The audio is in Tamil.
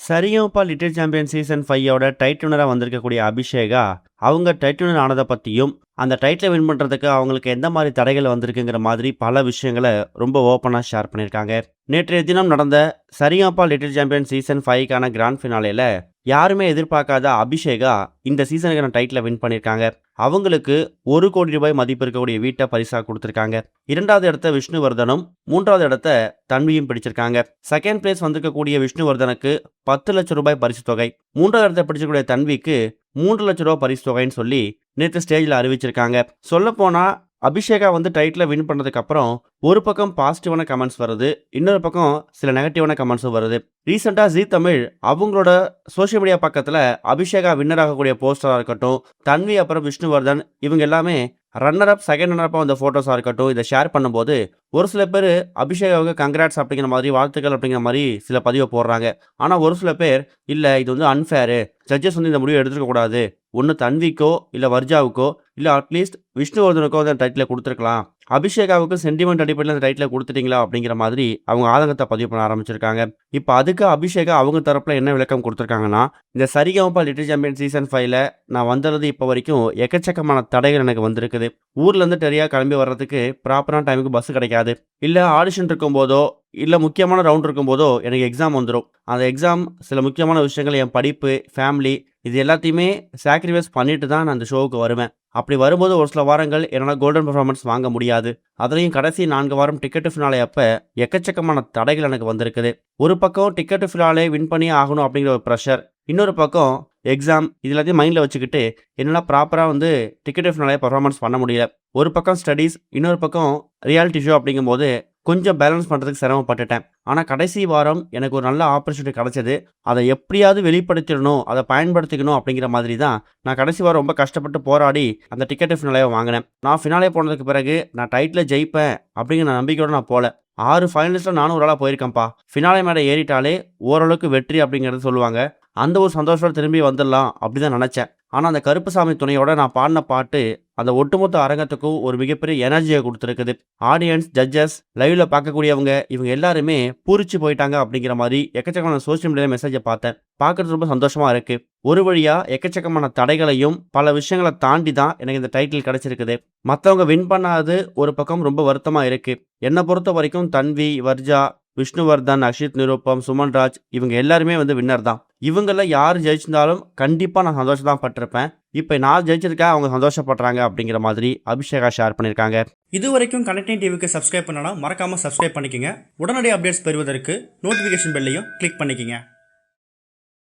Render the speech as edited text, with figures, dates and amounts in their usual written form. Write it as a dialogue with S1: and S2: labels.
S1: Sa Re Ga Ma Pa little champion season 5 title வினரா வந்திருக்கக்கூடிய அபிஷேகா, அவங்க டைட்டில் வினர் ஆனத பத்தியும், அந்த டைட்டில வின் பண்றதுக்கு அவங்களுக்கு எந்த மாரி தடைகள் வந்திருக்குங்கிற மாதிரி பல விஷயங்கள ரொம்ப ஓப்பனா ஷேர் பண்ணியிருக்காங்க. நேற்றைய தினம் நடந்த சரிகமபா லிட்டில் சாம்பியன் சீசன் 5க்கான கிராண்ட் ஃபினாலேல யாருமே எதிர்பார்க்காத அபிஷேகா இந்த சீசனுக்கான டைட்டில வின் பண்ணியிருக்காங்க. அவங்களுக்கு ₹1,00,00,000 மதிப்பு இருக்கக்கூடிய வீட்ட பரிசா குடுத்திருக்காங்க. 2வது இடத்த விஷ்ணுவர்தனும், 3வது இடத்த தன்வியும் பிடிச்சிருக்காங்க. செகண்ட் பிளேஸ் வந்திருக்கக்கூடிய விஷ்ணுவர்தனுக்கு ₹10,00,000 பரிசு தொகை. 3வது இடத்த பிடிச்சிருக்கக்கூடிய தன்விக்கு ₹3,00,000 பரிசு தொகைன்னு சொல்லி நேற்று ஸ்டேஜில் அறிவிச்சிருக்காங்க. சொல்லப்போனா அபிஷேகா வந்து டைட்டில வின் பண்ணதுக்கு அப்புறம் ஒரு பக்கம் பாசிட்டிவான கமெண்ட்ஸ் வருது, இன்னொரு பக்கம் சில நெகட்டிவான கமெண்ட்ஸும் வருது. ரீசெண்டா ஜீ தமிழ் அவங்களோட சோஷியல் மீடியா பக்கத்துல அபிஷேகா வின்னர் ஆகக்கூடிய போஸ்டரா இருக்கட்டும், தன்வி அப்புறம் விஷ்ணுவர்தன் இவங்க எல்லாமே ரன்னர் அப் செகண்ட் ரன்னர் அப்பா வந்த போட்டோஸா இருக்கட்டும், இதை ஷேர் பண்ணும்போது ஒரு சில பேர் அபிஷேகாவுக்கு கங்க்ராட்ஸ் அப்படிங்கிற மாதிரி, வாழ்த்துக்கள் அப்படிங்கிற மாதிரி சில பதிவை போடுறாங்க. ஆனா ஒரு சில பேர் இல்ல இது வந்து அன்ஃபேரு, ஜட்ஜஸ் வந்து இந்த முடிவை எடுத்துக்க கூடாது, ஒன்று தன்விக்கோ இல்லை வர்ஜாவுக்கோ இல்லை அட்லீஸ்ட் விஷ்ணுவர்தனுக்கோ அந்த டைட்டில் கொடுத்துருக்கலாம், அபிஷேகாவுக்கு சென்டிமெண்ட் அடிப்படையில் அந்த டைட்டில் கொடுத்துட்டீங்களா அப்படிங்கிற மாதிரி அவங்க ஆதங்கத்தை பதிவு பண்ண ஆரம்பிச்சிருக்காங்க. இப்போ அதுக்கு அபிஷேகா அவங்க தரப்புல என்ன விளக்கம் கொடுத்துருக்காங்கன்னா, இந்த சரிகமபா லிட்டில் சாம்பியன் சீசன் 5ல நான் வந்தது இப்போ வரைக்கும் எக்கச்சக்கமான தடைகள் எனக்கு வந்திருக்குது. ஊர்லேருந்து டெரியா கிளம்பி வர்றதுக்கு ப்ராப்பரான டைமுக்கு பஸ் கிடைக்காது, இல்லை ஆடிஷன் இருக்கும்போதோ இல்லை முக்கியமான ரவுண்ட் இருக்கும்போதோ எனக்கு எக்ஸாம் வந்துடும். அந்த எக்ஸாம் சில முக்கியமான விஷயங்கள், என் படிப்பு, ஃபேமிலி, இது எல்லாத்தையுமே சாக்ரிஃபைஸ் பண்ணிட்டு தான் நான் அந்த ஷோவுக்கு வருவேன். அப்படி வரும்போது ஒரு சில வாரங்கள் என்னால் கோல்டன் பெர்ஃபார்மன்ஸ் வாங்க முடியாது. அதுலேயும் கடைசி 4 வாரம் டிக்கெட்டு ஃபினாலே அப்போ எக்கச்சக்கமான தடைகள் எனக்கு வந்திருக்குது. ஒரு பக்கம் டிக்கெட்டு ஃபினாலே வின் பண்ணியே ஆகணும் அப்படிங்கிற ஒரு ப்ரெஷர், இன்னொரு பக்கம் எக்ஸாம், இது எல்லாத்தையும் மைண்டில் வச்சுக்கிட்டு என்னால் ப்ராப்பராக வந்து டிக்கெட்டு ஃபினாலே பர்ஃபார்மன்ஸ் பண்ண முடியல. ஒரு பக்கம் ஸ்டடீஸ், இன்னொரு பக்கம் ரியாலிட்டி ஷோ அப்படிங்கும்போது கொஞ்சம் பேலன்ஸ் பண்ணுறதுக்கு சிரமப்பட்டுட்டேன். ஆனால் கடைசி வாரம் எனக்கு ஒரு நல்ல ஆப்பர்ச்சுனிட்டி கிடச்சிது. அதை எப்படியாவது வெளிப்படுத்திடணும், அதை பயன்படுத்திக்கணும் அப்படிங்கிற மாதிரி தான் நான் கடைசி வாரம் ரொம்ப கஷ்டப்பட்டு போராடி அந்த டிக்கெட்டு ஃபினாலேயை வாங்கினேன். நான் ஃபினாலே போனதுக்கு பிறகு நான் டைட்டில் ஜெயிப்பேன் அப்படிங்கிற நம்பிக்கையோடு நான் போகல. 6 ஃபைனலிஸ்ட்டில் நானும் ஒரு ஆளாக போயிருக்கேன்ப்பா. ஃபினாலே மேலே ஏறிட்டாலே ஓரளவுக்கு வெற்றி அப்படிங்கிறது சொல்லுவாங்க. அந்த ஒரு சந்தோஷத்தோடு திரும்பி வந்துடலாம் அப்படி தான் நினச்சேன். ஆனால் அந்த கருப்புசாமி துணையோட நான் பாடின பாட்டு அந்த ஒட்டுமொத்த அரங்கத்துக்கும் ஒரு மிகப்பெரிய எனர்ஜியை கொடுத்துருக்குது. ஆடியன்ஸ், ஜட்ஜஸ், லைவ்ல பார்க்கக்கூடியவங்க இவங்க எல்லாருமே பூரிச்சு போயிட்டாங்க அப்படிங்கிற மாதிரி எக்கச்சக்கமான சோசியல் மீடியா மெசேஜை பார்த்தேன். பார்க்கறது ரொம்ப சந்தோஷமா இருக்கு. ஒரு வழியா எக்கச்சக்கமான தடைகளையும் பல விஷயங்களை தாண்டி தான் எனக்கு இந்த டைட்டில் கிடைச்சிருக்குது. மற்றவங்க வின் பண்ணாது ஒரு பக்கம் ரொம்ப வருத்தமா இருக்கு. என்னை பொறுத்த வரைக்கும் தன்வி, வர்ஜா, விஷ்ணுவர்தன், அக்ஷித், நிருப்பம், சுமன்ராஜ் இவங்க எல்லாருமே வந்து வின்னர் தான். இவங்கள யார் ஜெயிச்சிருந்தாலும் கண்டிப்பாக நான் சந்தோஷம் தான் பட்டிருப்பேன். இப்போ நான் ஜெயிச்சிருக்கேன், அவங்க சந்தோஷப்படுறாங்க அப்படிங்கிற மாதிரி அபிஷேகா ஷேர் பண்ணியிருக்காங்க.
S2: இது வரைக்கும் கனெக்டிங் டிவிக்கு சப்ஸ்கிரைப் பண்ணனா மறக்காமல் சப்ஸ்கிரைப் பண்ணிக்கங்க. உடனடி அப்டேட்ஸ் பெறுவதற்கு நோட்டிஃபிகேஷன் பெல்லையும் கிளிக் பண்ணிக்கங்க.